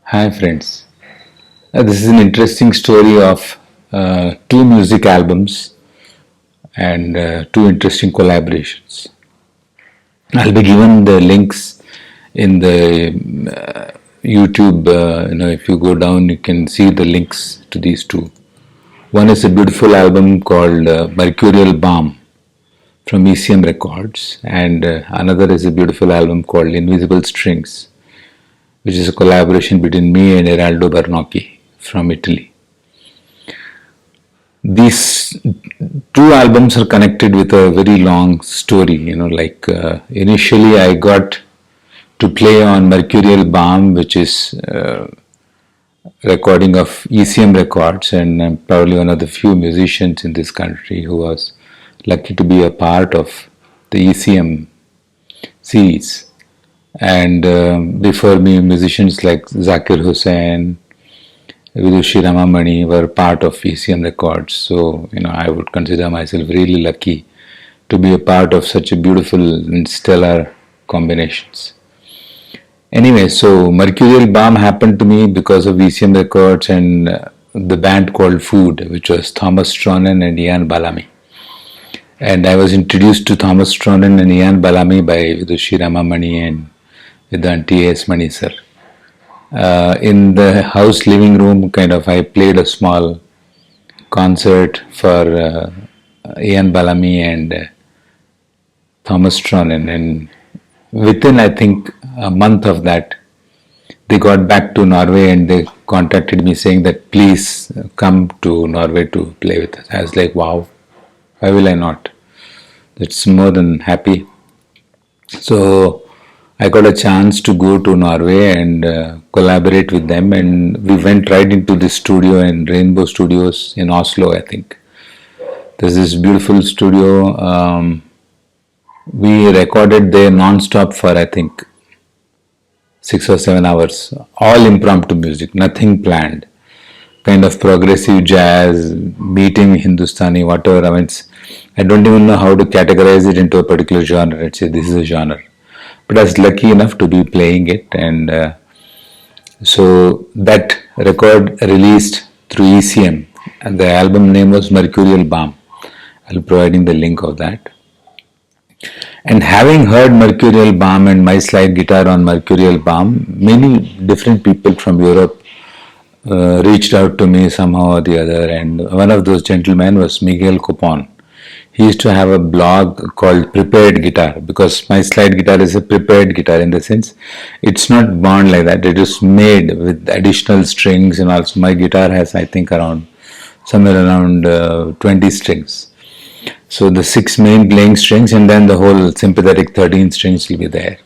Hi friends. This is an interesting story of two music albums and two interesting collaborations. I'll be given the links in the YouTube. If you go down, you can see the links to these two. One is a beautiful album called Mercurial Balm from ECM Records, and another is a beautiful album called Invisible Strings, which is a collaboration between me and Eraldo Bernocchi from Italy. These two albums are connected with a very long story. Initially, I got to play on Mercurial Balm, which is recording of ECM Records, and I'm probably one of the few musicians in this country who was lucky to be a part of the ECM series. And before me, musicians like Zakir Hussain, Vidushi Ramamani were part of ECM Records. So, I would consider myself really lucky to be a part of such a beautiful and stellar combinations. Anyway, so Mercurial Balm happened to me because of ECM Records and the band called Food, which was Thomas Stronen and Ian Bellamy. And I was introduced to Thomas Stronen and Ian Bellamy by Vidushi Ramamani and Vedanti S. Mani sir. In the house living room, I played a small concert for Ian Bellamy and Thomas Stronen, and within I think a month of that, they got back to Norway and they contacted me saying that please come to Norway to play with us. I was like, wow, why will I not? That's more than happy. So I got a chance to go to Norway and collaborate with them, and we went right into this studio in Rainbow Studios in Oslo, I think. There's this beautiful studio. We recorded there non-stop for I think 6 or 7 hours, all impromptu music, nothing planned. Kind of progressive jazz, meeting Hindustani, whatever. I don't even know how to categorize it into a particular genre. Let's say this is a genre. But I was lucky enough to be playing it, and so that record released through ECM, and the album name was Mercurial Balm. I'll be providing the link of that. And having heard Mercurial Balm and my slide guitar on Mercurial Balm, many different people from Europe reached out to me somehow or the other, and one of those gentlemen was Miguel Cupon. He used to have a blog called Prepared Guitar, because my slide guitar is a prepared guitar in the sense it's not bound like that. It is made with additional strings, and also my guitar has I think somewhere around 20 strings. So the 6 main playing strings and then the whole sympathetic 13 strings will be there.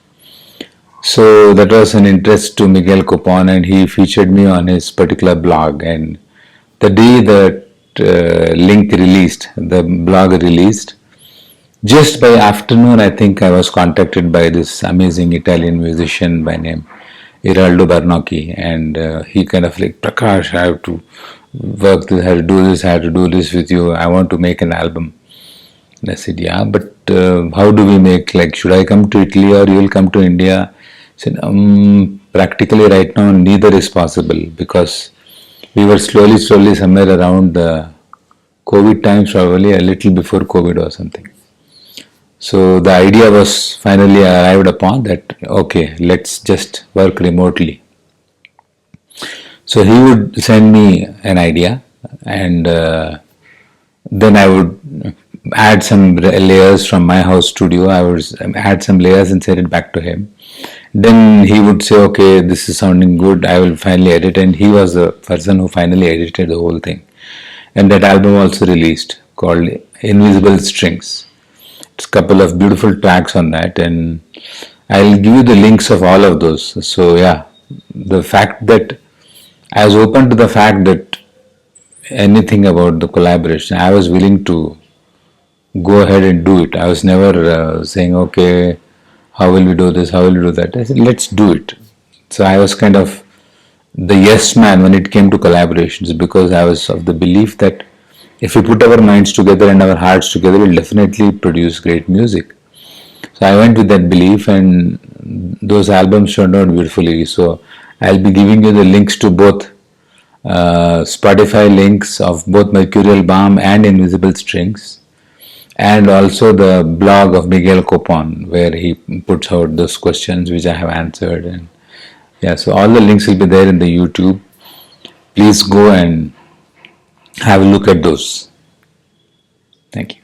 So that was an interest to Miguel Cupon, and he featured me on his particular blog. And the day that link released, the blog released, just by afternoon I think I was contacted by this amazing Italian musician by name Eraldo Bernocchi, and he kind of like, Prakash, I have to work this, I have to do this with you, I want to make an album. And I said, yeah, but how do we make, should I come to Italy or you will come to India? I said, practically right now neither is possible, because we were slowly somewhere around the COVID times, probably a little before COVID or something. So the idea was finally arrived upon that, okay, let's just work remotely. So he would send me an idea, and then I would add some layers from my house studio. I would add some layers and send it back to him. Then he would say, okay, this is sounding good, I will finally edit. And he was the person who finally edited the whole thing. And that album also released, called Invisible Strings. It's a couple of beautiful tracks on that, and I'll give you the links of all of those. So yeah, the fact that I was open to the fact that anything about the collaboration, I was willing to go ahead and do it. I was never saying, okay, how will we do this, how will we do that? I said, let's do it. So I was kind of the yes man when it came to collaborations, because I was of the belief that if we put our minds together and our hearts together, we'll definitely produce great music. So I went with that belief, and those albums turned out beautifully. So I'll be giving you the links to both Spotify links of both Mercurial Balm and Invisible Strings, and also the blog of Miguel Cupon, where he puts out those questions which I have answered. And yeah, so all the links will be there in the YouTube. Please go and have a look at those. Thank you.